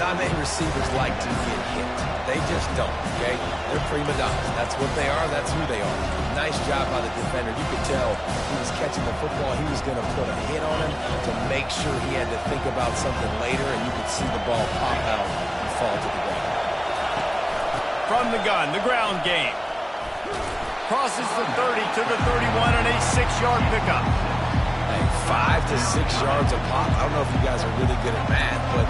Not many receivers like to get hit. They just don't, okay? They're prima donnas. That's what they are. That's who they are. Nice job by the defender. You could tell he was catching the football. He was going to put a hit on him to make sure he had to think about something later, and you could see the ball pop out and fall to the ground. From the gun, the ground game. Crosses the 30 to the 31 and a 6-yard pickup. Hey, 5 to 6 yards a pop. I don't know if you guys are really good at math, but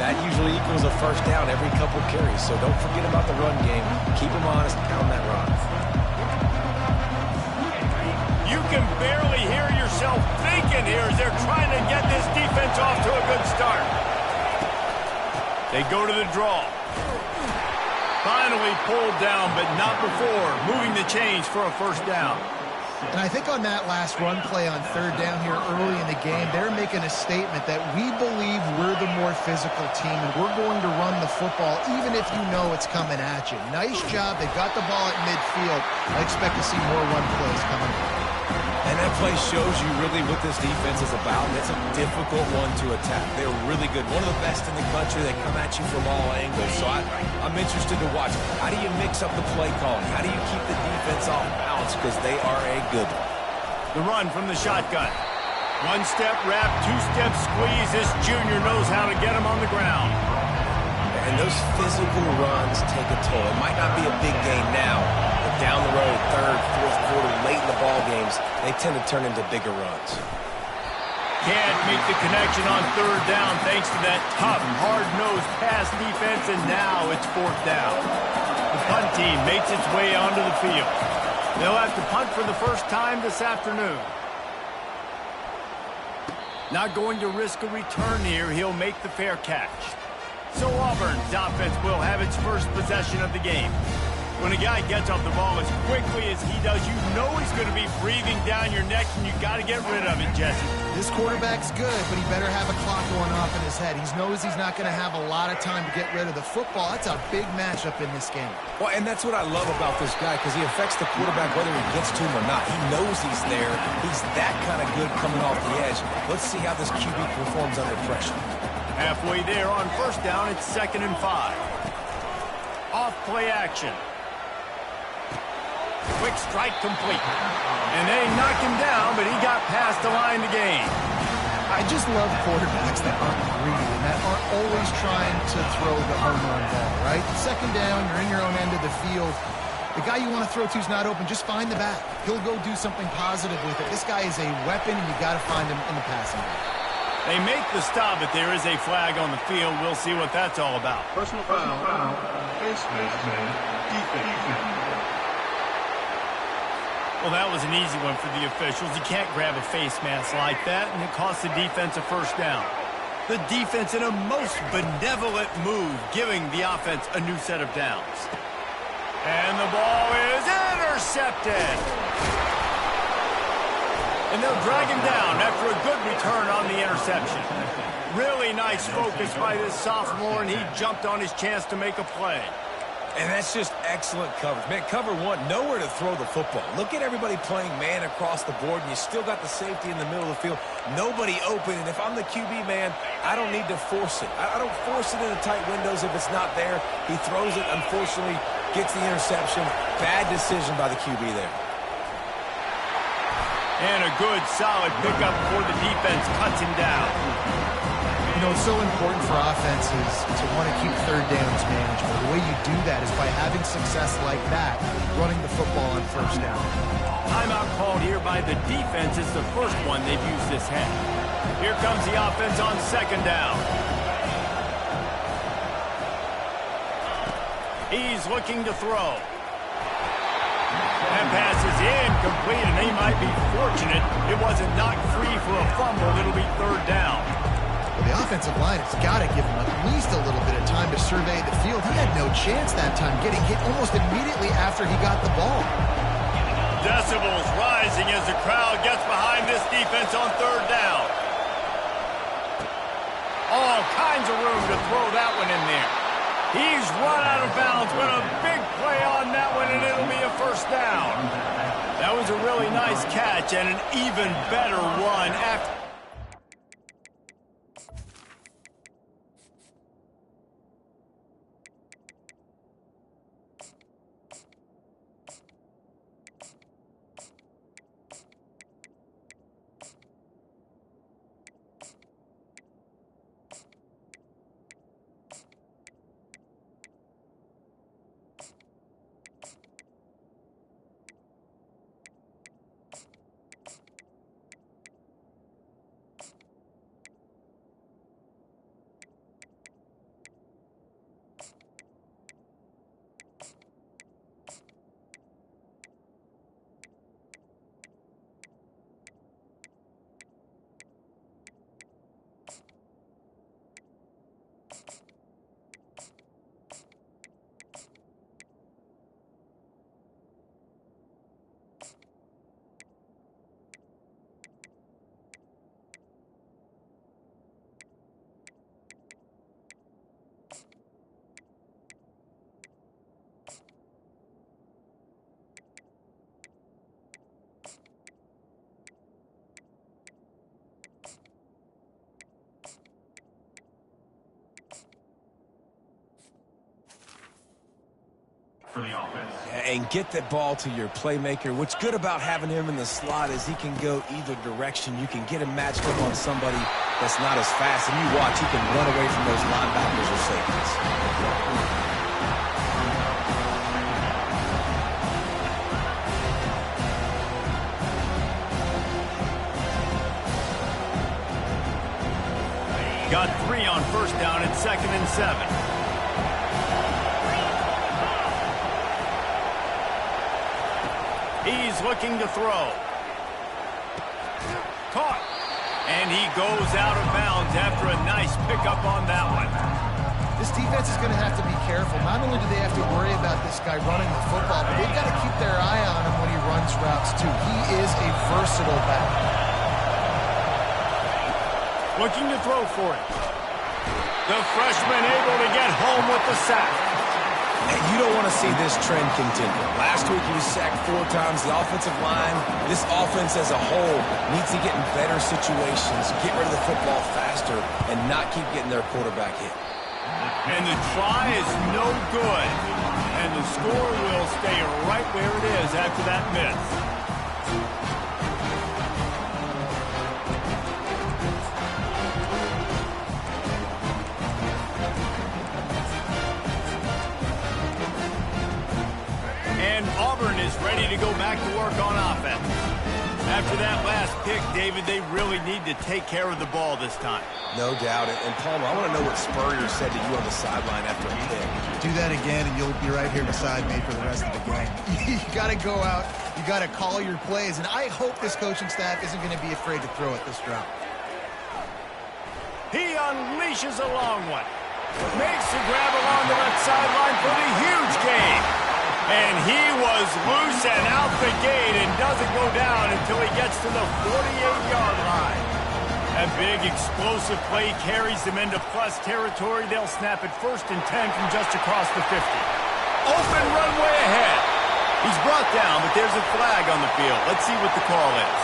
that usually equals a first down every couple carries. So don't forget about the run game. Keep them honest, pound that rock. You can barely hear yourself thinking here as they're trying to get this defense off to a good start. They go to the draw. Finally pulled down, but not before moving the chains for a first down. And I think on that last run play on third down here early in the game, they're making a statement that we believe we're the more physical team and we're going to run the football even if you know it's coming at you. Nice job. They got the ball at midfield. I expect to see more run plays coming up. And that play shows you really what this defense is about, and it's a difficult one to attack. They're really good. One of the best in the country. They come at you from all angles. So I'm interested to watch. How do you mix up the play calling? How do you keep the defense off balance? Because they are a good one. The run from the shotgun. One-step wrap, two-step squeeze. This junior knows how to get him on the ground. And those physical runs take a toll. It might not be a big game now, but down the road, third, fourth quarter, late in the ball games, they tend to turn into bigger runs. Can't make the connection on third down thanks to that tough, hard-nosed pass defense, and now it's fourth down. The punt team makes its way onto the field. They'll have to punt for the first time this afternoon. Not going to risk a return here. He'll make the fair catch. So Auburn's offense will have its first possession of the game. When a guy gets off the ball as quickly as he does, you know he's going to be breathing down your neck, and you got to get rid of it, Jesse. This quarterback's good, but he better have a clock going off in his head. He knows he's not going to have a lot of time to get rid of the football. That's a big matchup in this game. Well, and that's what I love about this guy, because he affects the quarterback whether he gets to him or not. He knows he's there. He's that kind of good coming off the edge. Let's see how this QB performs under pressure. Halfway there on first down, it's 2nd and 5. Off play action. Quick strike complete. And they knocked him down, but he got past the line to gain. I just love quarterbacks that aren't greedy and that aren't always trying to throw the home run ball, right? Second down, you're in your own end of the field. The guy you want to throw to is not open. Just find the back. He'll go do something positive with it. This guy is a weapon, and you got to find him in the passing game. They make the stop, but there is a flag on the field. We'll see what that's all about. Personal foul. Face mask, defense. Well, that was an easy one for the officials. You can't grab a face mask like that, and it costs the defense a first down. The defense in a most benevolent move, giving the offense a new set of downs. And the ball is intercepted. And they'll drag him down after a good return on the interception. Really nice focus by this sophomore, and he jumped on his chance to make a play. And that's just excellent coverage. Man, cover one, nowhere to throw the football. Look at everybody playing man across the board, and you still got the safety in the middle of the field. Nobody open, and if I'm the QB, man, I don't need to force it. I don't force it into tight windows if it's not there. He throws it, unfortunately, gets the interception. Bad decision by the QB there. And a good, solid pickup before the defense cuts him down. You know, it's so important for offenses to want to keep third downs manageable. The way you do that is by having success like that, running the football on first down. Timeout called here by the defense. It's the first one they've used this half. Here comes the offense on second down. He's looking to throw. That pass is incomplete, and they might be fortunate it wasn't knocked free for a fumble. It'll be third down. Well, the offensive line has got to give him at least a little bit of time to survey the field. He had no chance that time, getting hit almost immediately after he got the ball. Decibels rising as the crowd gets behind this defense on third down. All kinds of room to throw that one in there. He's run out of bounds, but a big play on that one, and it'll be a first down. That was a really nice catch and an even better run after. for the offense. And get the ball to your playmaker. What's good about having him in the slot is he can go either direction. You can get him matched up on somebody that's not as fast, and you watch, he can run away from those linebackers or safeties. Got 3 on first down at 2nd and 7. He's looking to throw. Caught. And he goes out of bounds after a nice pickup on that one. This defense is going to have to be careful. Not only do they have to worry about this guy running the football, but they've got to keep their eye on him when he runs routes, too. He is a versatile back. Looking to throw for it. The freshman able to get home with the sack. And you don't want to see this trend continue. Last week he was sacked 4 times. The offensive line, this offense as a whole, needs to get in better situations, get rid of the football faster, and not keep getting their quarterback hit. And the try is no good. And the score will stay right where it is after that miss. And Auburn is ready to go back to work on offense. After that last pick, David, they really need to take care of the ball this time. No doubt. And Palmer, I want to know what Spurrier said to you on the sideline after a pick. Do that again, and you'll be right here beside me for the rest of the game. You got to go out. You got to call your plays. And I hope this coaching staff isn't going to be afraid to throw it this route. He unleashes a long one. Makes the grab along the left sideline for the huge gain. And he was loose and out the gate and doesn't go down until he gets to the 48-yard line. A big explosive play carries them into plus territory. They'll snap it 1st and 10 from just across the 50. Open runway ahead. He's brought down, but there's a flag on the field. Let's see what the call is.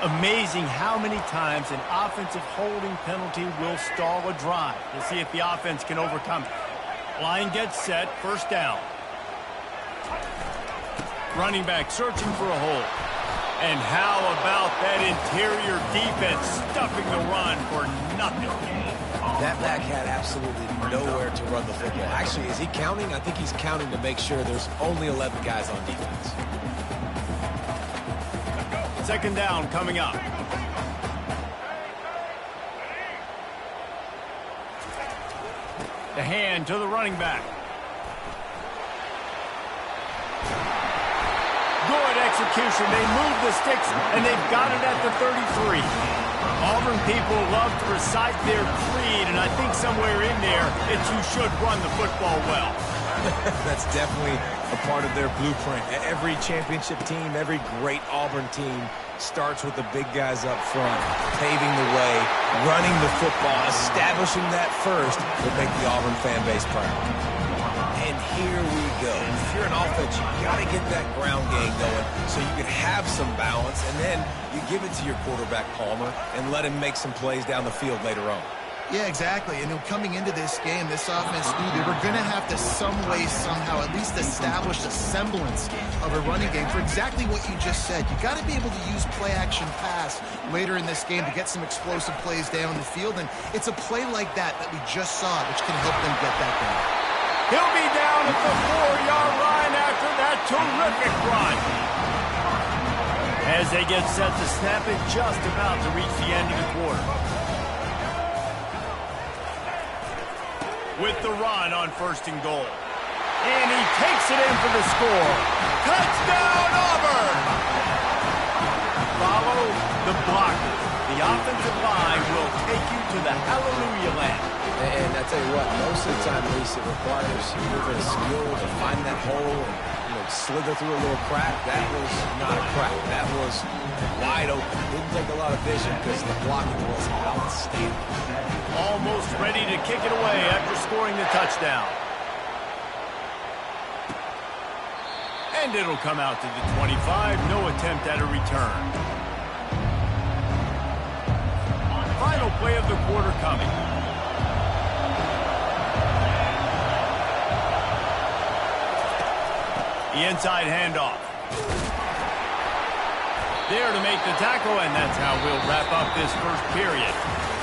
Amazing how many times an offensive holding penalty will stall a drive. We'll see if the offense can overcome it. Line gets set, 1st down. Running back searching for a hole. And how about that interior defense stuffing the run for nothing? That back had absolutely nowhere to run the football. Actually, is he counting? I think he's counting to make sure there's only 11 guys on defense. 2nd down coming up. The hand to the running back. Good execution. They move the sticks, and they've got it at the 33. Auburn people love to recite their creed, and I think somewhere in there it's you should run the football well. That's definitely a part of their blueprint. Every championship team, every great Auburn team starts with the big guys up front, paving the way, running the football, establishing that first will make the Auburn fan base proud. And here we go. If you're an offense, you got to get that ground game going so you can have some balance, and then you give it to your quarterback, Palmer, and let him make some plays down the field later on. Yeah, exactly. And coming into this game, this offense knew they were going to have to some way, somehow, at least establish a semblance of a running game for exactly what you just said. You got to be able to use play-action pass later in this game to get some explosive plays down the field. And it's a play like that that we just saw, which can help them get that down. He'll be down at the 4-yard line after that terrific run. As they get set to snap it, just about to reach the end of the quarter. With the run on 1st and goal. And he takes it in for the score. Touchdown, Auburn! Follow the blocker. The offensive line will take you to the hallelujah land. And I tell you what, most of the time, Reese, it requires a little bit of skill to find that hole and slither through a little crack. That was not a crack. That was wide open. Didn't take a lot of vision because the blocking was outstanding. Almost ready to kick it away after scoring the touchdown. And it'll come out to the 25. No attempt at a return. Final play of the quarter coming. The inside handoff. There to make the tackle, and that's how we'll wrap up this first period.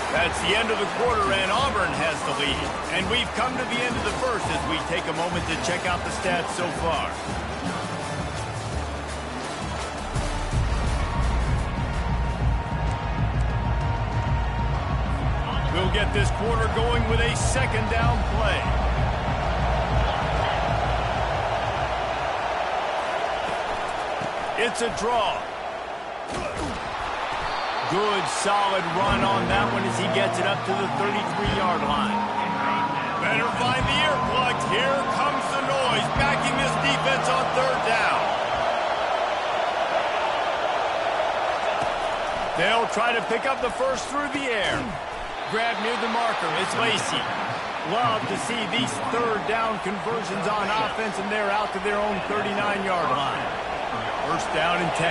That's the end of the quarter, and Auburn has the lead. And we've come to the end of the first as we take a moment to check out the stats so far. We'll get this quarter going with a second down play. It's a draw. Good, solid run on that one as he gets it up to the 33-yard line. Better find the earplugs. Here comes the noise, backing this defense on third down. They'll try to pick up the first through the air. Grab near the marker. It's Lacey. Love to see these third down conversions on offense, and they're out to their own 39-yard line. First down and 10.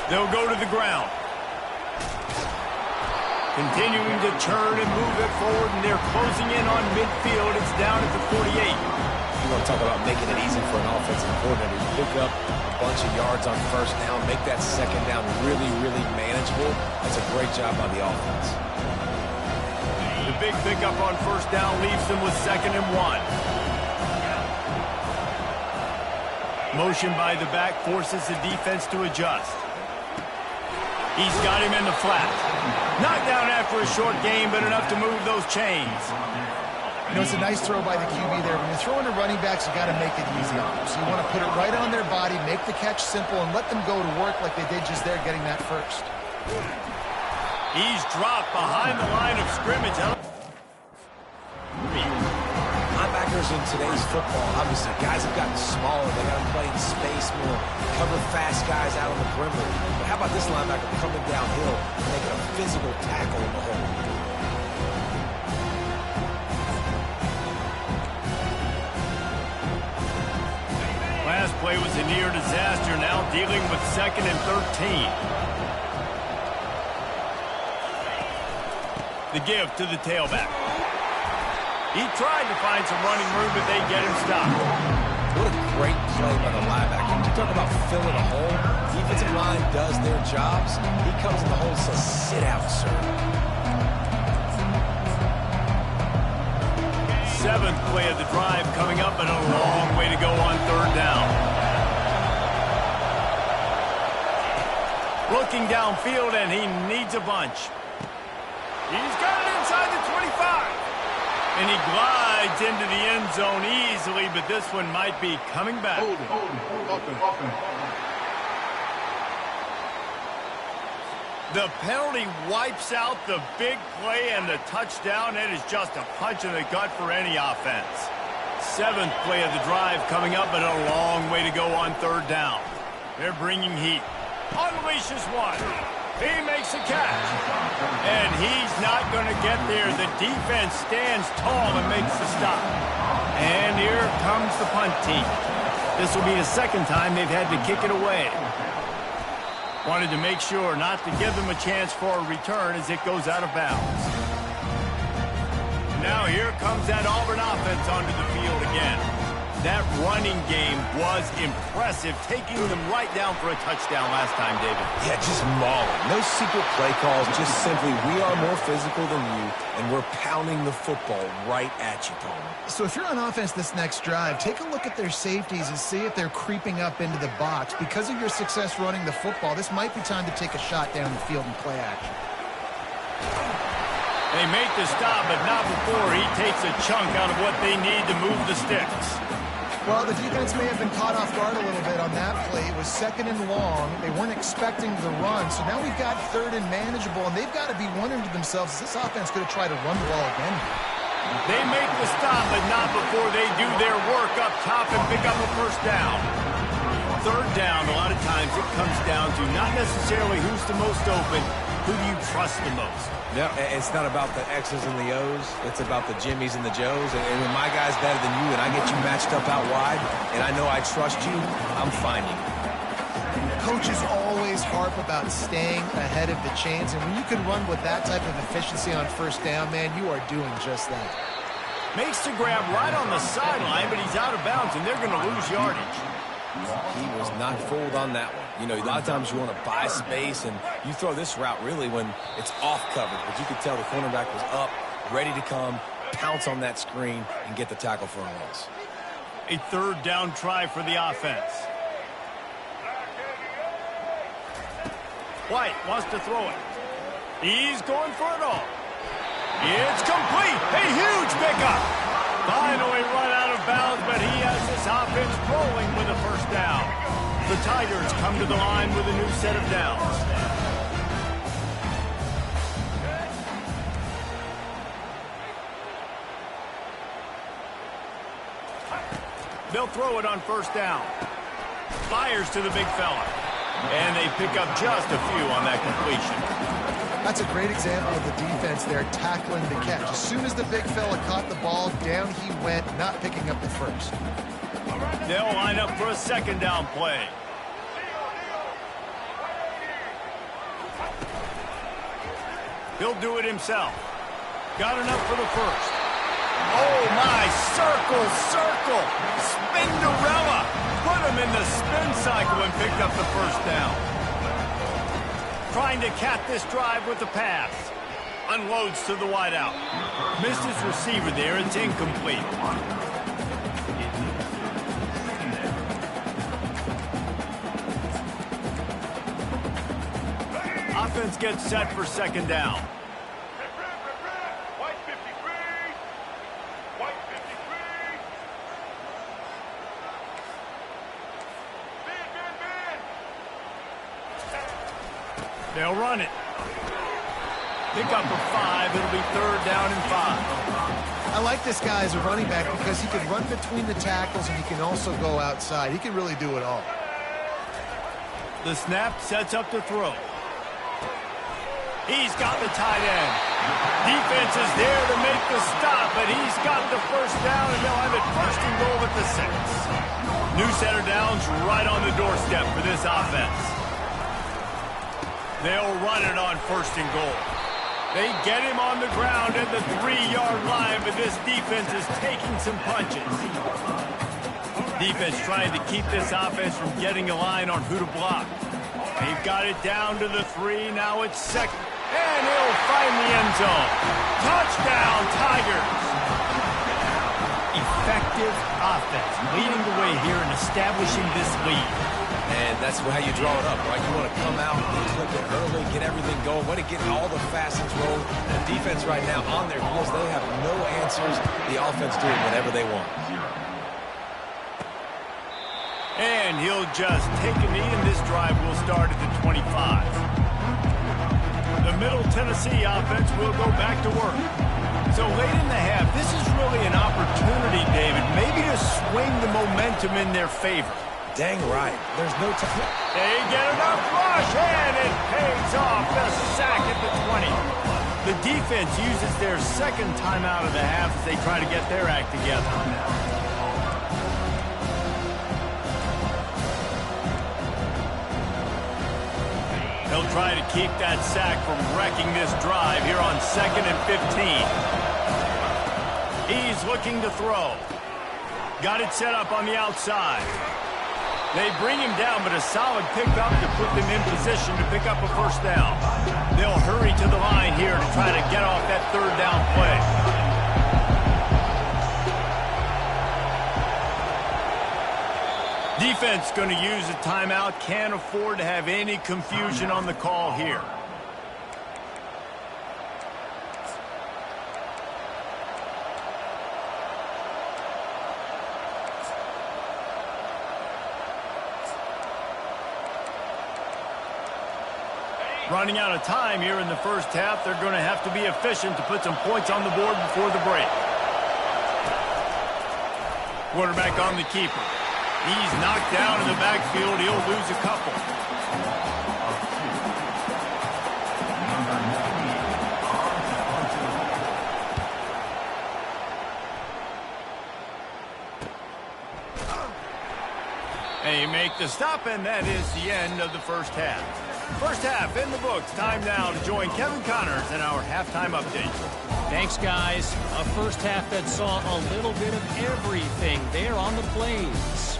They'll go to the ground. Continuing to turn and move it forward, and they're closing in on midfield. It's down at the 48. You want to talk about making it easy for an offensive coordinator. You pick up a bunch of yards on first down, make that second down really, really manageable. That's a great job by the offense. The big pickup on first down leaves them with 2nd and 1. Motion by the back forces the defense to adjust. He's got him in the flat. Knocked down after a short game, but enough to move those chains. You know, it's a nice throw by the QB there. When you're throwing to running backs, you got to make it easy on them. So you want to put it right on their body, make the catch simple, and let them go to work like they did just there getting that first. He's dropped behind the line of scrimmage. Linebackers in today's football, obviously, guys have gotten smaller. They got to play in space more, cover fast guys out on the perimeter. But how about this linebacker coming downhill and making a physical tackle in the hole? Last play was a near disaster, now dealing with 2nd and 13. The give to the tailback. He tried to find some running room, but they get him stopped. What a great play by the linebacker. You talk about filling a hole. Defensive line does their jobs. He comes in the hole and says, sit out, sir. 7th play of the drive coming up, and a long way to go on third down. Looking downfield, and he needs a bunch. He's got it inside the 25. And he glides into the end zone easily, but this one might be coming back. The penalty wipes out the big play and the touchdown. It is just a punch in the gut for any offense. 7th play of the drive coming up, but a long way to go on third down. They're bringing heat. Unleashes one. He makes a catch. And he's not going to get there. The defense stands tall and makes the stop. And here comes the punt team. This will be the 2nd time they've had to kick it away. Wanted to make sure not to give them a chance for a return as it goes out of bounds. Now here comes that Auburn offense onto the field again. That running game was impressive, taking them right down for a touchdown last time, David. Yeah, just mauling. No secret play calls, just simply we are more physical than you, and we're pounding the football right at you, Palmer. So if you're on offense this next drive, take a look at their safeties and see if they're creeping up into the box. Because of your success running the football, this might be time to take a shot down the field and play action. They make the stop, but not before he takes a chunk out of what they need to move the sticks. Well, the defense may have been caught off guard a little bit on that play. It was 2nd and long. They weren't expecting the run. So now we've got 3rd and manageable, and they've got to be wondering to themselves, is this offense going to try to run the ball again? They make the stop, but not before they do their work up top and pick up a first down. Third down, a lot of times it comes down to not necessarily who's the most open, who do you trust the most? No, it's not about the X's and the O's. It's about the Jimmys and the Joes. And when my guy's better than you and I get you matched up out wide and I know I trust you, I'm finding you. Coaches always harp about staying ahead of the chains. And when you can run with that type of efficiency on first down, man, you are doing just that. Makes the grab right on the sideline, but he's out of bounds, and they're going to lose yardage. He was not fooled on that one. You know, a lot of times you want to buy space, and you throw this route really when it's off coverage. But you could tell the cornerback was up, ready to come, pounce on that screen, and get the tackle for a loss. A third down try for the offense. White wants to throw it. He's going for it all. It's complete. A huge pickup. Finally run out of bounds, but he has this offense rolling with a first down. The Tigers come to the line with a new set of downs. They'll throw it on first down. Fires to the big fella. And they pick up just a few on that completion. That's a great example of the defense there tackling the catch. As soon as the big fella caught the ball, down he went, not picking up the first. They'll line up for a second down play. He'll do it himself. Got enough for the first. Oh, my. Circle, circle. Spinderella. Put him in the spin cycle and picked up the first down. Trying to cap this drive with the pass. Unloads to the wideout. Missed his receiver there. It's incomplete. Offense gets set for second down. They'll run it. Pick up a 5. It'll be third down and 5. I like this guy as a running back because he can run between the tackles and he can also go outside. He can really do it all. The snap sets up the throw. He's got the tight end. Defense is there to make the stop, but he's got the first down, and they'll have it first and goal at the 6. New set of downs right on the doorstep for this offense. They'll run it on first and goal. They get him on the ground at the 3-yard line, but this defense is taking some punches. Defense trying to keep this offense from getting a line on who to block. They've got it down to the 3. Now it's second. And he'll find the end zone. Touchdown, Tigers. Effective offense leading the way here and establishing this lead. And that's how you draw it up, right? You want to come out and clip it early, get everything going, want to get all the facets rolling. The defense right now on their heels, they have no answers. The offense doing whatever they want. And he'll just take a knee, and this drive will start at the 25. The Middle Tennessee offense will go back to work. So late in the half, this is really an opportunity, David, maybe to swing the momentum in their favor. Dang right. There's no time. They get enough rush, and it pays off. The sack at the 20. The defense uses their second timeout of the half as they try to get their act together. They'll try to keep that sack from wrecking this drive here on 2nd and 15. He's looking to throw. Got it set up on the outside. They bring him down, but a solid pickup to put them in position to pick up a first down. They'll hurry to the line here to try to get off that third down play. Defense going to use a timeout. Can't afford to have any confusion on the call here. Running out of time here in the first half. They're going to have to be efficient to put some points on the board before the break. Quarterback on the keeper. He's knocked down in the backfield. He'll lose a couple. They make the stop, and that is the end of the first half. First half in the books. Time now to join Kevin Connors in our halftime update. Thanks, guys. A first half that saw a little bit of everything there on the plains.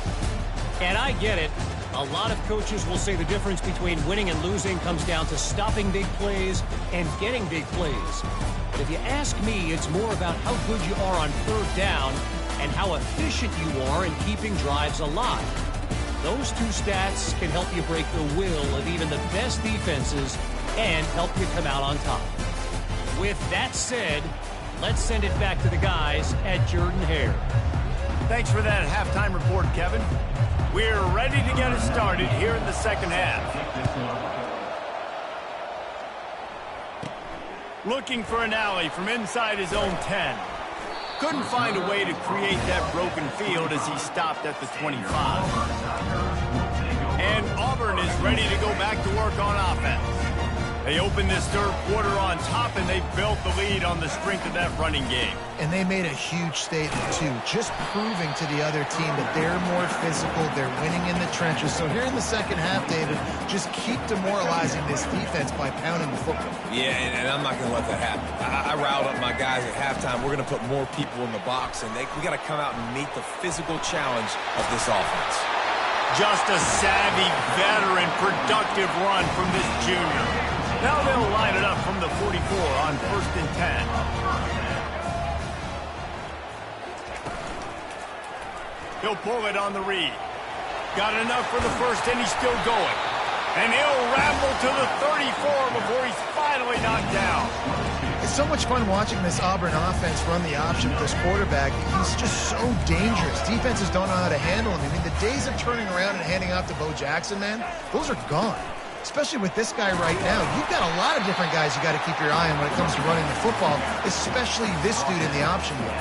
And I get it. A lot of coaches will say the difference between winning and losing comes down to stopping big plays and getting big plays. But if you ask me, it's more about how good you are on third down and how efficient you are in keeping drives alive. Those two stats can help you break the will of even the best defenses and help you come out on top. With that said, let's send it back to the guys at Jordan Hare. Thanks for that halftime report, Kevin. We're ready to get it started here in the second half. Looking for an alley from inside his own 10. Couldn't find a way to create that broken field as he stopped at the 25. And Auburn is ready to go back to work on offense. They opened this third quarter on top, and they built the lead on the strength of that running game. And they made a huge statement, too, just proving to the other team that they're more physical, they're winning in the trenches. So here in the second half, David, just keep demoralizing this defense by pounding the football. Yeah, and I'm not going to let that happen. I riled up my guys at halftime. We're going to put more people in the box, and we got to come out and meet the physical challenge of this offense. Just a savvy, veteran, productive run from this junior. Now they'll line it up from the 44 on 1st and 10. He'll pull it on the read. Got enough for the first, and he's still going. And he'll ramble to the 34 before he's finally knocked down. It's so much fun watching this Auburn offense run the option with this quarterback. He's just so dangerous. Defenses don't know how to handle him. I mean, the days of turning around and handing off to Bo Jackson, man, those are gone. Especially with this guy right now. You've got a lot of different guys you got to keep your eye on when it comes to running the football, especially this dude in the option game.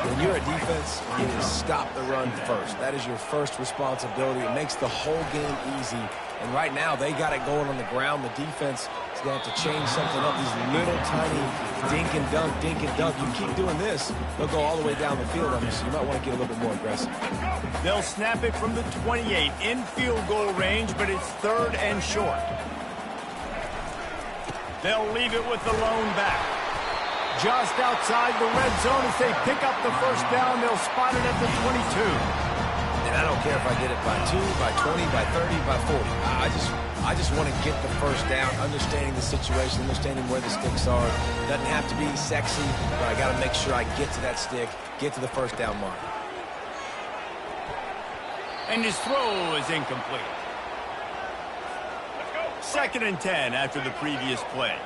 When you're a defense, you need to stop the run first. That is your first responsibility. It makes the whole game easy. And right now, they got it going on the ground. The defense is going to have to change something up. These little tiny dink and dunk, dink and dunk. You keep doing this, they'll go all the way down the field on you, so you might want to get a little bit more aggressive. They'll snap it from the 28 in field goal range, but it's 3rd and short. They'll leave it with the lone back. Just outside the red zone as they pick up the first down. They'll spot it at the 22. And I don't care if I get it by 2, by 20, by 30, by 40. I just want to get the first down, understanding the situation, understanding where the sticks are. It doesn't have to be sexy, but I got to make sure I get to that stick, get to the first down mark. And his throw is incomplete. 2nd and 10 after the previous play.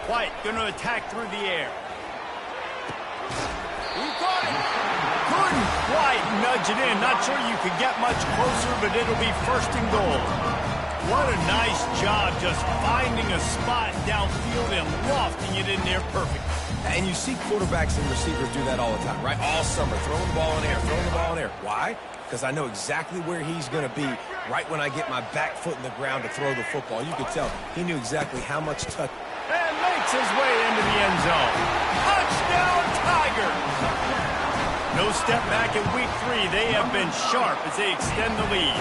White going to attack through the air. He got it. Couldn't quite nudge it in. Not sure you could get much closer, but it'll be 1st and goal. What a nice job just finding a spot downfield and lofting it in there perfectly. And you see quarterbacks and receivers do that all the time, right? All summer, throwing the ball in air, throwing the ball in air. Why? Because I know exactly where he's going to be right when I get my back foot in the ground to throw the football. You could tell he knew exactly how much touch. And makes his way into the end zone. Touchdown, Tigers! No step back in week 3. They have been sharp as they extend the lead.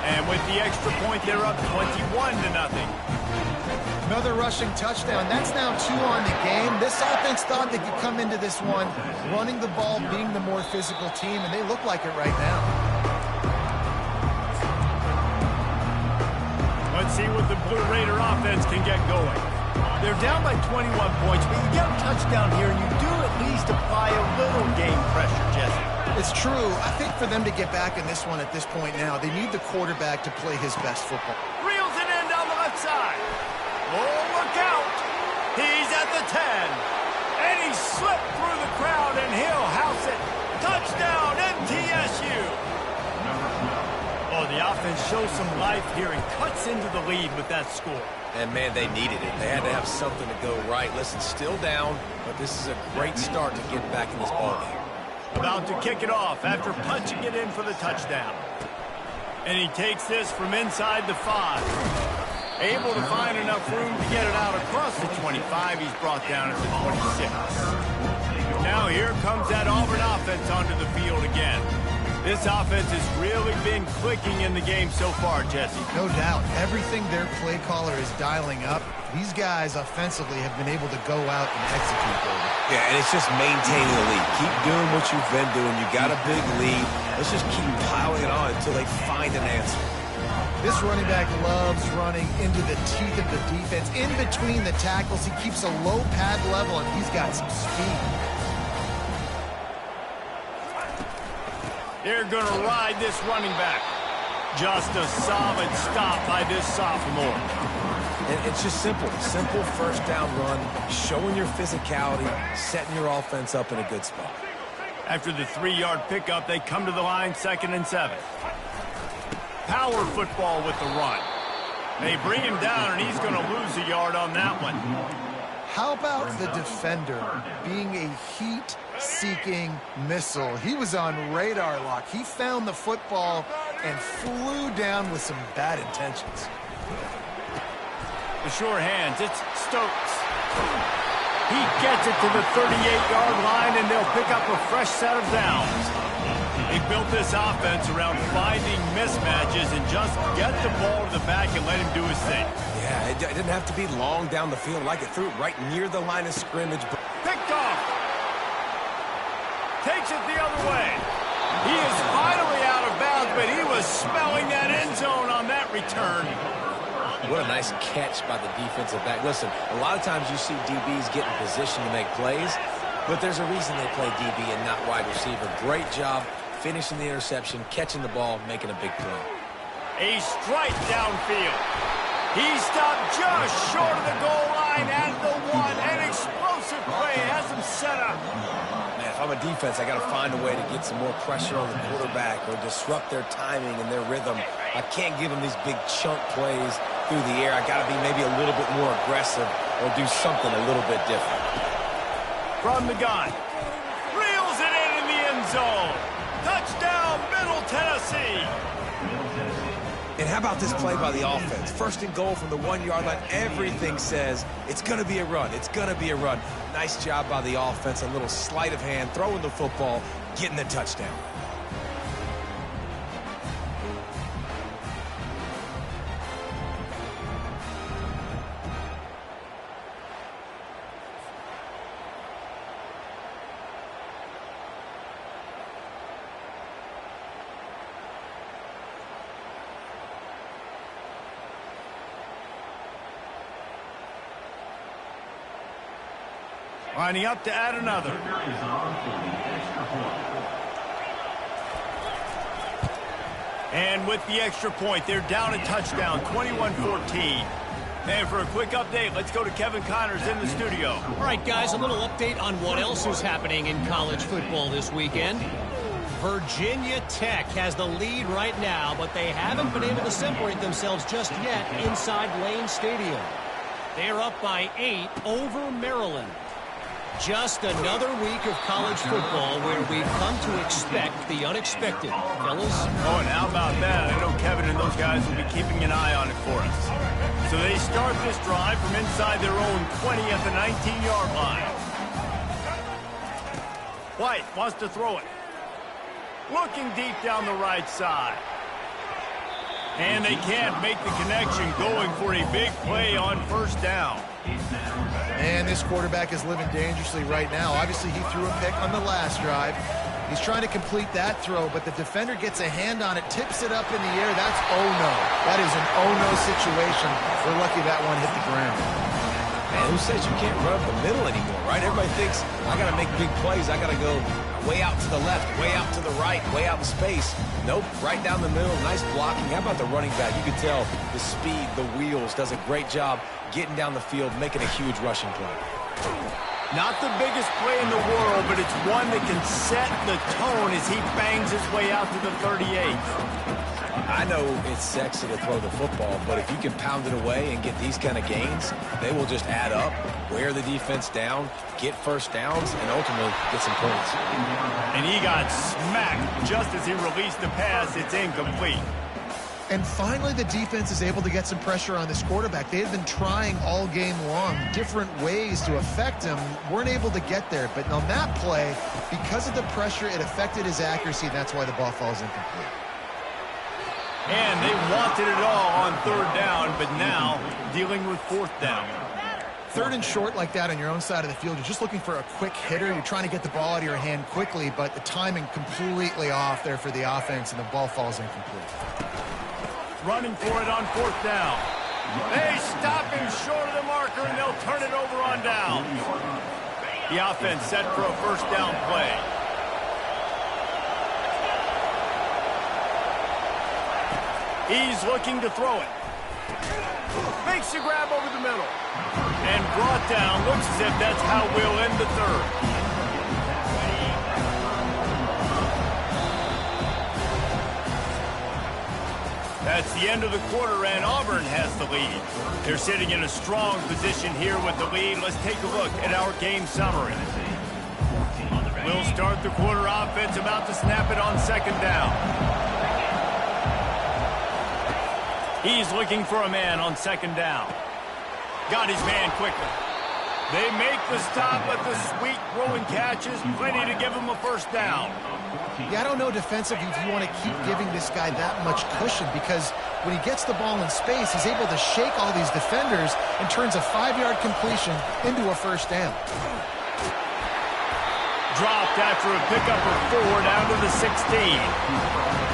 And with the extra point, they're up 21-0. Another rushing touchdown. That's now 2 on the game. This offense thought they could come into this one running the ball, being the more physical team, and they look like it right now. Let's see what the Blue Raider offense can get going. They're down by 21 points, but you get a touchdown here, and you do at least apply a little game pressure, Jesse. It's true. I think for them to get back in this one at this point now, they need the quarterback to play his best football. Reels it in down the left side. Oh, look out. He's at the 10. And he slipped through the crowd, and he'll house it. Touchdown, MTSU. Oh, the offense shows some life here and cuts into the lead with that score. And, man, they needed it. They had to have something to go right. Listen, still down, but this is a great start to get back in this ballgame. About to kick it off after punching it in for the touchdown. And he takes this from inside the 5. Able to find enough room to get it out across the 25. He's brought down at the 26. Now here comes that Auburn offense onto the field again. This offense has really been clicking in the game so far, Jesse. No doubt. Everything their play caller is dialing up, these guys offensively have been able to go out and execute, David. Yeah, and it's just maintaining the lead. Keep doing what you've been doing. You got a big lead. Let's just keep piling it on until they find an answer. This running back loves running into the teeth of the defense. In between the tackles, he keeps a low pad level, and he's got some speed. They're going to ride this running back. Just a solid stop by this sophomore. And it's just simple. Simple first down run, showing your physicality, setting your offense up in a good spot. After the 3-yard pickup, they come to the line 2nd and 7. Power football with the run. They bring him down, and he's going to lose a yard on that one. How about the defender being a heat-seeking missile? He was on radar lock. He found the football and flew down with some bad intentions. The sure hands, it's Stokes. He gets it to the 38-yard line, and they'll pick up a fresh set of downs. They built this offense around finding mismatches and just get the ball to the back and let him do his thing. Yeah, it didn't have to be long down the field. Like it threw it right near the line of scrimmage. Picked off. Takes it the other way. He is finally out of bounds, but he was smelling that end zone on that return. What a nice catch by the defensive back. Listen, a lot of times you see DBs get in position to make plays, but there's a reason they play DB and not wide receiver. Great job finishing the interception, catching the ball, making a big play. A strike downfield. He stopped just short of the goal line at the 1. An explosive play has him set up. Man, if I'm a defense, I got to find a way to get some more pressure on the quarterback or disrupt their timing and their rhythm. I can't give them these big chunk plays through the air. I got to be maybe a little bit more aggressive or do something a little bit different. From the gun. Reels it in the end zone. Touchdown, Middle Tennessee. And how about this play by the offense? First and goal from the 1-yard line. Everything says it's going to be a run. It's going to be a run. Nice job by the offense. A little sleight of hand, throwing the football, getting the touchdown. Lining up to add another. And with the extra point, they're down a touchdown, 21-14. And for a quick update, let's go to Kevin Connors in the studio. All right, guys, a little update on what else is happening in college football this weekend. Virginia Tech has the lead right now, but they haven't been able to separate themselves just yet inside Lane Stadium. They're up by 8 over Maryland. Just another week of college football where we've come to expect the unexpected, fellas. Oh, and how about that? I know Kevin and those guys will be keeping an eye on it for us. So they start this drive from inside their own 20 at the 19-yard line. White wants to throw it. Looking deep down the right side. And they can't make the connection, going for a big play on first down. And this quarterback is living dangerously right now. Obviously, he threw a pick on the last drive. He's trying to complete that throw, but the defender gets a hand on it, tips it up in the air. That's oh-no. That is an oh-no situation. We're lucky that one hit the ground. Man, who says you can't run up the middle anymore, right? Everybody thinks, I got to make big plays. I got to go way out to the left, way out to the right, way out in space. Nope, right down the middle. Nice blocking. How about the running back? You can tell the speed, the wheels, does a great job getting down the field, making a huge rushing play. Not the biggest play in the world, but it's one that can set the tone as he bangs his way out to the 38. I know it's sexy to throw the football, but if you can pound it away and get these kind of gains, they will just add up, wear the defense down, get first downs, and ultimately get some points. And he got smacked just as he released the pass. It's incomplete. And finally, the defense is able to get some pressure on this quarterback. They had been trying all game long different ways to affect him, weren't able to get there. But on that play, because of the pressure, it affected his accuracy, and that's why the ball falls incomplete. And they wanted it all on third down, but now dealing with fourth down. Third and short like that on your own side of the field, you're just looking for a quick hitter. You're trying to get the ball out of your hand quickly, but the timing completely off there for the offense, and the ball falls incomplete. Running for it on fourth down. They stop him short of the marker, and they'll turn it over on down. The offense set for a first down play. He's looking to throw it. Makes a grab over the middle. And brought down. Looks as if that's how we'll end the third. That's the end of the quarter, and Auburn has the lead. They're sitting in a strong position here with the lead. Let's take a look at our game summary. We'll start the quarter. Offense about to snap it on second down. He's looking for a man on second down. Got his man quickly. They make the stop, but the sweet throwing catch is plenty to give him a first down. Yeah, I don't know defensively if you want to keep giving this guy that much cushion, because when he gets the ball in space, he's able to shake all these defenders and turns a 5-yard completion into a first down. Dropped after a pickup of 4 down to the 16.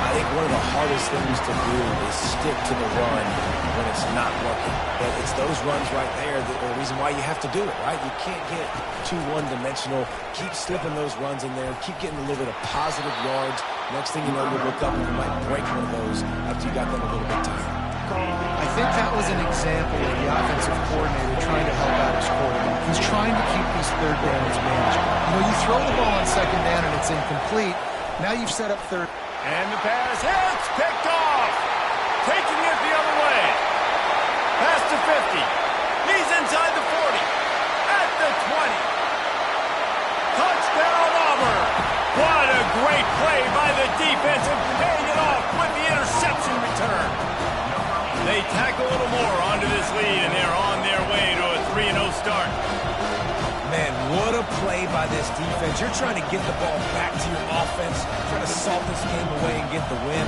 I think one of the hardest things to do is stick to the run when it's not working. But it's those runs right there that are the reason why you have to do it, right? You can't get too one-dimensional. Keep slipping those runs in there. Keep getting a little bit of positive yards. Next thing you know, you look up and you might break one of those after you got them a little bit tired. I think that was an example of the offensive coordinator trying to help out his quarterback. He's trying to keep these third downs manageable. You know, you throw the ball on second down and it's incomplete. Now you've set up third. And the pass hits, picked off. Taking it the other way. Pass to 50. He's inside the 40. At the 20. Touchdown, Auburn. What a great play by the defense, and paying it off with the interception return. They tack a little more onto this lead, and they're on their way to a 3-0 start. Man, what a play by this defense. You're trying to get the ball back to your offense, trying to salt this game away and get the win.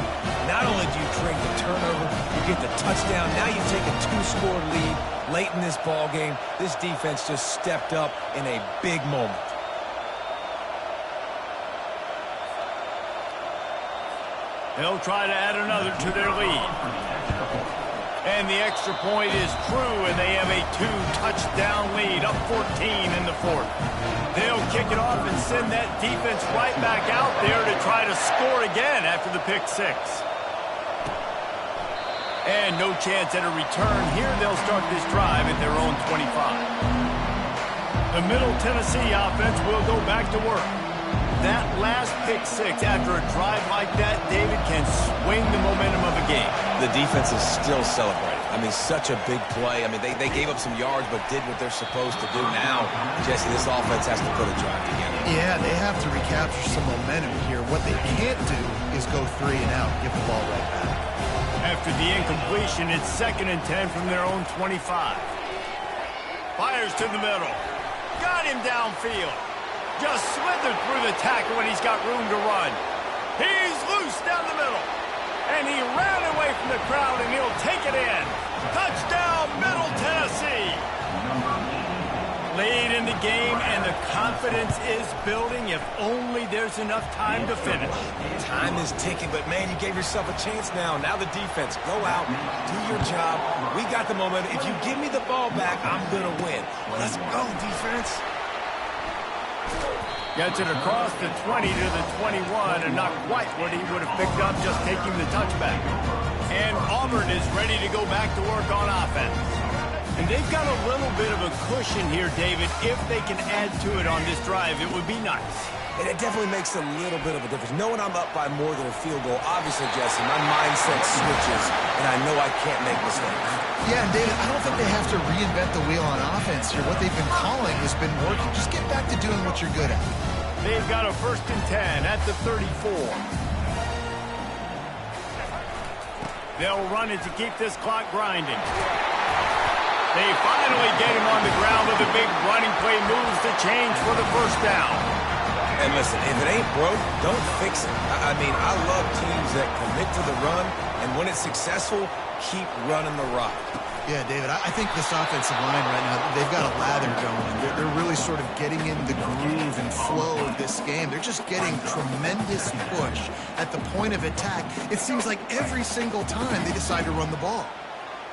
Not only do you create the turnover, you get the touchdown. Now you take a 2-score lead late in this ball game. This defense just stepped up in a big moment. They'll try to add another to their lead. And the extra point is true, and they have a 2-touchdown lead, up 14 in the fourth. They'll kick it off and send that defense right back out there to try to score again after the pick six. And no chance at a return here. They'll start this drive at their own 25. The Middle Tennessee offense will go back to work. That last pick six after a drive like that, David, can swing the momentum of a game. The defense is still celebrating. I mean, such a big play. I mean, they gave up some yards but did what they're supposed to do. Now, Jesse, this offense has to put a drive together. Yeah, they have to recapture some momentum here. What they can't do is go 3 and out, give the ball right back. After the incompletion, it's 2nd and 10 from their own 25. Fires to the middle. Got him downfield. Just slithered through the tackle when he's got room to run. He's loose down the middle. And he ran away from the crowd, and he'll take it in. Touchdown, Middle Tennessee. Lead in the game, and the confidence is building if only there's enough time to finish. Time is ticking, but, man, you gave yourself a chance now. Now the defense, go out, do your job. We got the momentum. If you give me the ball back, I'm going to win. Let's go, defense. Gets it across the 20 to the 21, and not quite what he would have picked up just taking the touchback. And Auburn is ready to go back to work on offense. And they've got a little bit of a cushion here, David. If they can add to it on this drive, it would be nice. And it definitely makes a little bit of a difference. Knowing I'm up by more than a field goal, obviously, Jesse, my mindset switches, and I know I can't make mistakes. Yeah, and David, I don't think they have to reinvent the wheel on offense here. What they've been calling has been working. Just get back to doing what you're good at. They've got a 1st and 10 at the 34. They'll run it to keep this clock grinding. They finally get him on the ground with a big running play moves to change for the first down. And listen, if it ain't broke, don't fix it. I mean, I love teams that commit to the run, and when it's successful, keep running the rock. Yeah, David, I think this offensive line right now, they've got a lather going. They're really sort of getting in the groove and flow of this game. They're just getting tremendous push at the point of attack. It seems like every single time they decide to run the ball.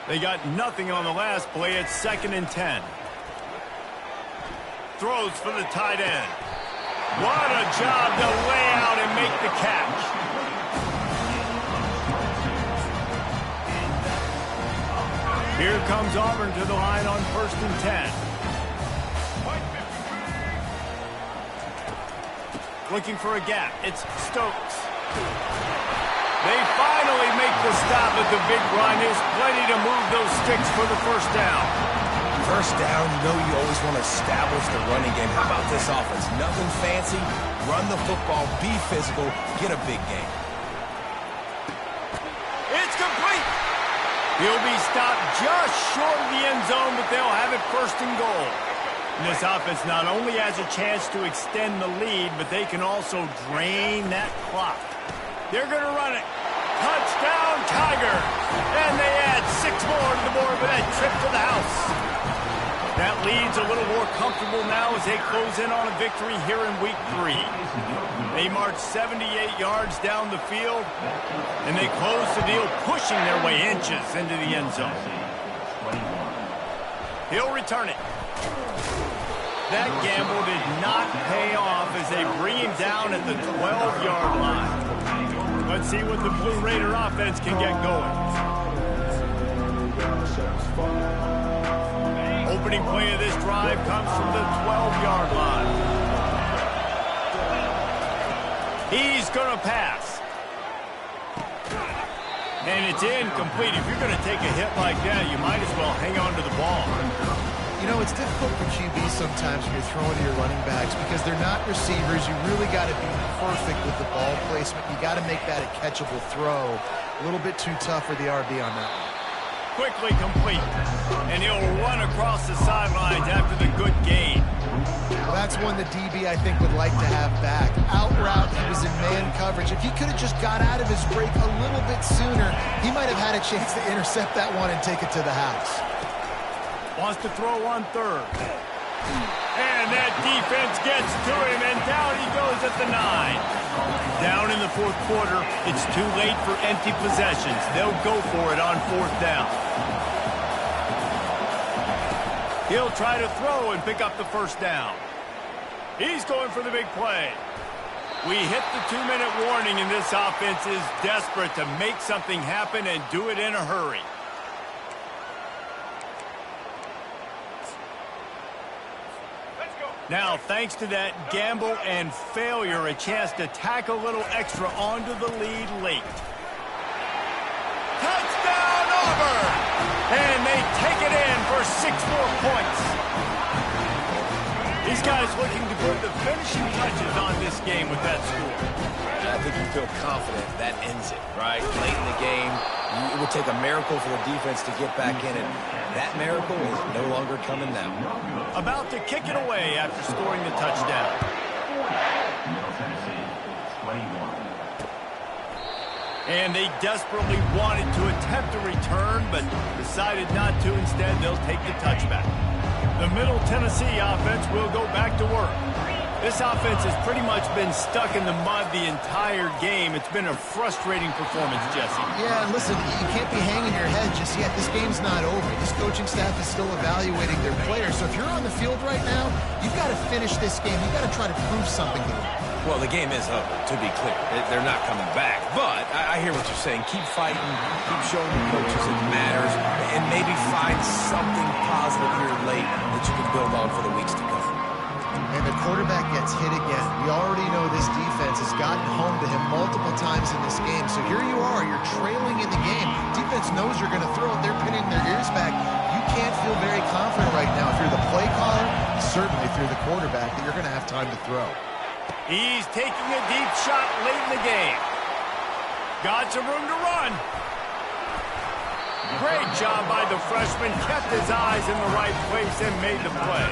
They got nothing on the last play. It's 2nd and 10. Throws for the tight end. What a job to lay out and make the catch. Here comes Auburn to the line on 1st and 10. Looking for a gap. It's Stokes. They finally make the stop at the big run. Is plenty to move those sticks for the first down. First down, you know you always want to establish the running game. How about this offense? Nothing fancy. Run the football, be physical, get a big game. It's complete. He'll be stopped just short of the end zone, but they'll have it 1st and goal. And this offense not only has a chance to extend the lead, but they can also drain that clock. They're going to run it. Touchdown, Tigers. And they add 6 more to the board with that trip to the house. That lead's a little more comfortable now as they close in on a victory here in week 3. They march 78 yards down the field, and they close the deal, pushing their way inches into the end zone. He'll return it. That gamble did not pay off as they bring him down at the 12-yard line. Let's see what the Blue Raider offense can get going. Opening play of this drive comes from the 12-yard line. He's going to pass. And it's incomplete. If you're going to take a hit like that, you might as well hang on to the ball. You know, it's difficult for QBs sometimes when you're throwing to your running backs because they're not receivers. You really got to be perfect with the ball placement. You got to make that a catchable throw. A little bit too tough for the RB on that one. Quickly complete. And he'll run across the sidelines after the good gain. Well, that's one the DB, I think, would like to have back. Out route, he was in man coverage. If he could have just got out of his break a little bit sooner, he might have had a chance to intercept that one and take it to the house. Wants to throw on 3rd. And that defense gets to him, and down he goes at the 9. Down in the 4th quarter, it's too late for empty possessions. They'll go for it on 4th down. He'll try to throw and pick up the 1st down. He's going for the big play. We hit the 2-minute warning, and this offense is desperate to make something happen and do it in a hurry. Now, thanks to that gamble and failure, a chance to tack a little extra onto the lead late. Touchdown, Auburn! And they take it in for 6 more points. These guys looking to put the finishing touches on this game with that score. I think you feel confident that ends it, right? Late in the game, it would take a miracle for the defense to get back in it. That miracle is no longer coming now. About to kick it away after scoring the touchdown. And they desperately wanted to attempt a return, but decided not to. Instead, they'll take the touchback. The Middle Tennessee offense will go back to work. This offense has pretty much been stuck in the mud the entire game. It's been a frustrating performance, Jesse. Yeah, and listen, you can't be hanging your head just yet. This game's not over. This coaching staff is still evaluating their players. So if you're on the field right now, you've got to finish this game. You've got to try to prove something to them. Well, the game is over, to be clear. They're not coming back. But I hear what you're saying. Keep fighting. Keep showing the coaches it matters. And maybe find something positive here late that you can build on for the weeks to come. And the quarterback gets hit again. We already know this defense has gotten home to him multiple times in this game. So here you are. You're trailing in the game. Defense knows you're going to throw it. They're pinning their ears back. You can't feel very confident right now. If you're the play caller, certainly if you're the quarterback, that you're going to have time to throw. He's taking a deep shot late in the game. Got some room to run. Great job by the freshman. Kept his eyes in the right place and made the play.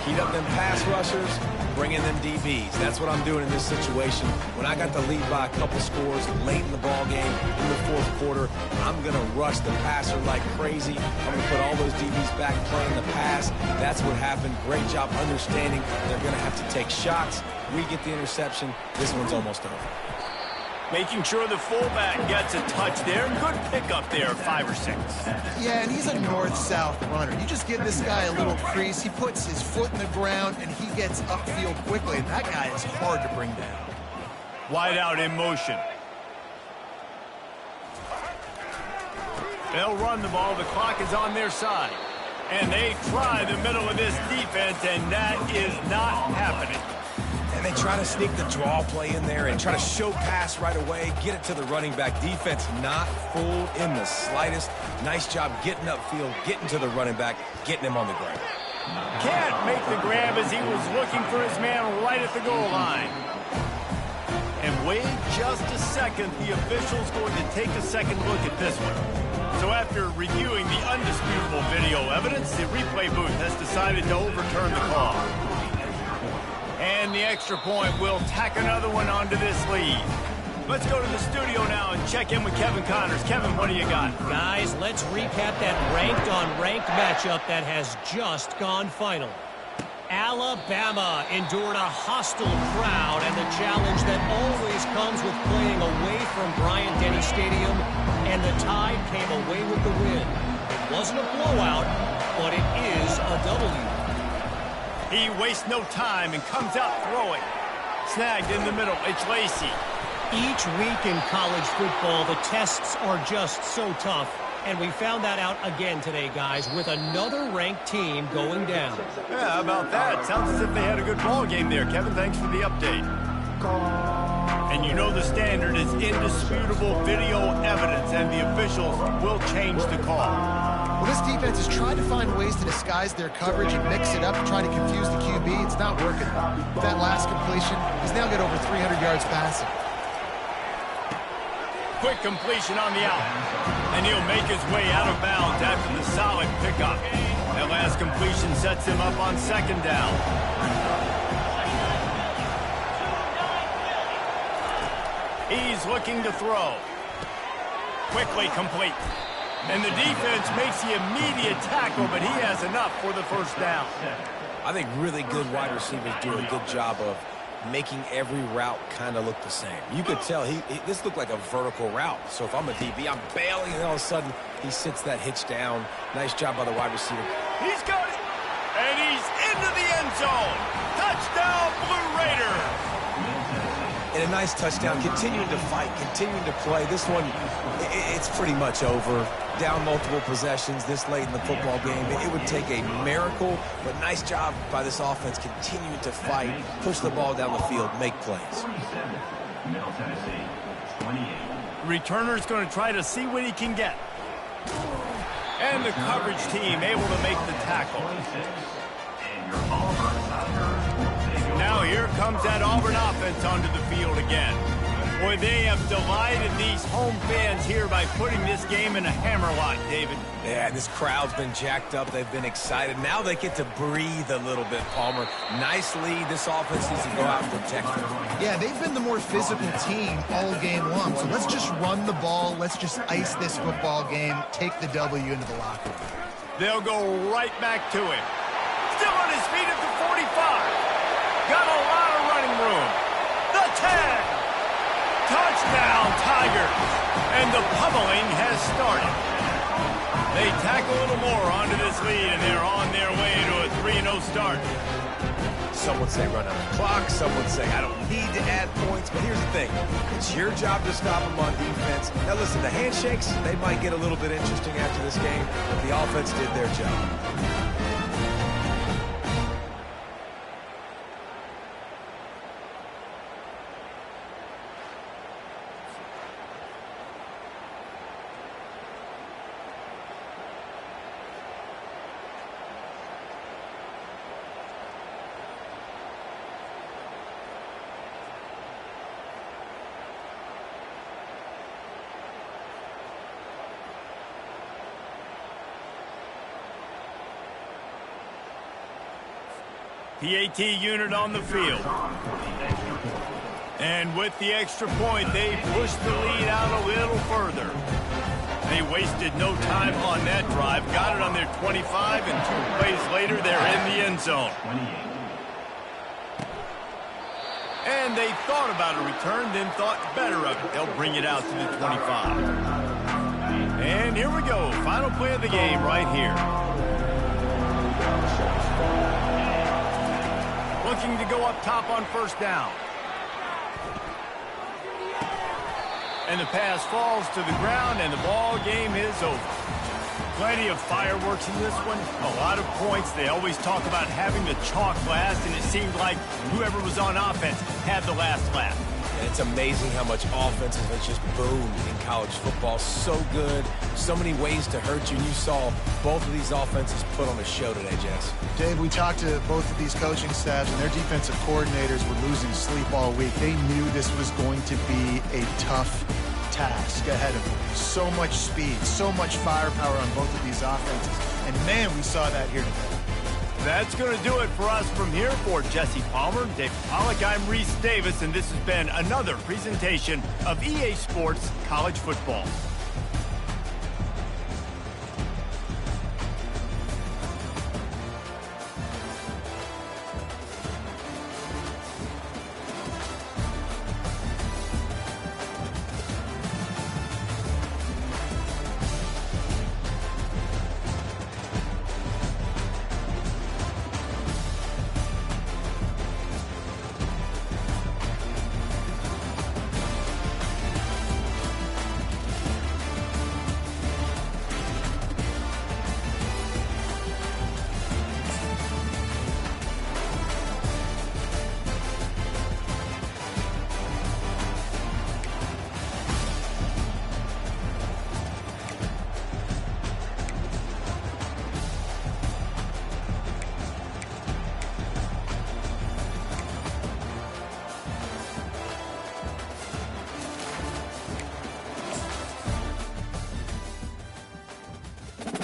Heat up them pass rushers, bring in them DBs. That's what I'm doing in this situation. When I got the lead by a couple scores late in the ball game, in the fourth quarter, I'm going to rush the passer like crazy. I'm going to put all those DBs back playing the pass. That's what happened. Great job understanding they're going to have to take shots. We get the interception. This one's almost over. Making sure the fullback gets a touch there. Good pickup there, 5 or 6. Yeah, and he's a north-south runner. You just give this guy a little crease, he puts his foot in the ground, and he gets upfield quickly. And that guy is hard to bring down. Wide out in motion. They'll run the ball. The clock is on their side. And they try the middle of this defense, and that is not happening. And they try to sneak the draw play in there and try to show pass right away, get it to the running back. Defense not fooled in the slightest. Nice job getting upfield, getting to the running back, getting him on the ground. Can't make the grab as he was looking for his man right at the goal line. And wait just a second. The official's going to take a second look at this one. So after reviewing the undisputable video evidence, the replay booth has decided to overturn the call. And the extra point will tack another one onto this lead. Let's go to the studio now and check in with Kevin Connors. Kevin, what do you got? Guys, let's recap that ranked-on-ranked matchup that has just gone final. Alabama endured a hostile crowd and the challenge that always comes with playing away from Bryant-Denny Stadium, and the Tide came away with the win. It wasn't a blowout, but it is a W. He wastes no time and comes out throwing. Snagged in the middle. It's Lacey. Each week in college football, the tests are just so tough. And we found that out again today, guys, with another ranked team going down. Yeah, how about that? Sounds as if they had a good ball game there. Kevin, thanks for the update. And you know the standard is indisputable video evidence, and the officials will change the call. Well, this defense has tried to find ways to disguise their coverage and mix it up to try to confuse the QB. It's not working. That last completion, he's now got over 300 yards passing. Quick completion on the out. And he'll make his way out of bounds after the solid pickup. That last completion sets him up on second down. He's looking to throw. Quickly complete. And the defense makes the immediate tackle, but he has enough for the first down. I think really good wide receivers do a good job of making every route kind of look the same. You could tell this looked like a vertical route. So if I'm a DB, I'm bailing, and all of a sudden he sits that hitch down. Nice job by the wide receiver. He's got it, and he's into the end zone. Touchdown, Blue Raiders. And a nice touchdown, continuing to fight, continuing to play. This one, it's pretty much over. Down multiple possessions this late in the football game. It would take a miracle, but nice job by this offense continuing to fight, push the ball down the field, make plays. Returner's going to try to see what he can get. And the coverage team able to make the tackle. Now here comes that Auburn offense onto the field again. Boy, they have delighted these home fans here by putting this game in a hammerlock, David. Yeah, this crowd's been jacked up. They've been excited. Now they get to breathe a little bit, Palmer. Nice lead. This offense needs to go out and protect them. Yeah, they've been the more physical team all game long. So let's just run the ball. Let's just ice this football game. Take the W into the locker room. They'll go right back to him. Still on his feet at the 45. Got a lot of running room. The 10. Touchdown, Tigers. And the pummeling has started. They tack a little more onto this lead, and they're on their way to a 3-0 start. Some would say run out the clock. Some would say I don't need to add points. But here's the thing. It's your job to stop them on defense. Now, listen, the handshakes, they might get a little bit interesting after this game, but the offense did their job. PAT unit on the field. And with the extra point, they pushed the lead out a little further. They wasted no time on that drive. Got it on their 25, and 2 plays later, they're in the end zone. And they thought about a return, then thought better of it. They'll bring it out to the 25. And here we go. Final play of the game right here. Looking to go up top on first down. And the pass falls to the ground, and the ball game is over. Plenty of fireworks in this one. A lot of points. They always talk about having the chalk last, and it seemed like whoever was on offense had the last laugh. And it's amazing how much offense has just boomed in college football. So good. So many ways to hurt you. And you saw both of these offenses put on a show today, Jess. Dave, we talked to both of these coaching staffs, and their defensive coordinators were losing sleep all week. They knew this was going to be a tough task ahead of them. So much speed, so much firepower on both of these offenses. And, man, we saw that here today. That's going to do it for us from here. For Jesse Palmer, Dave Pollack, I'm Reese Davis, and this has been another presentation of EA Sports College Football.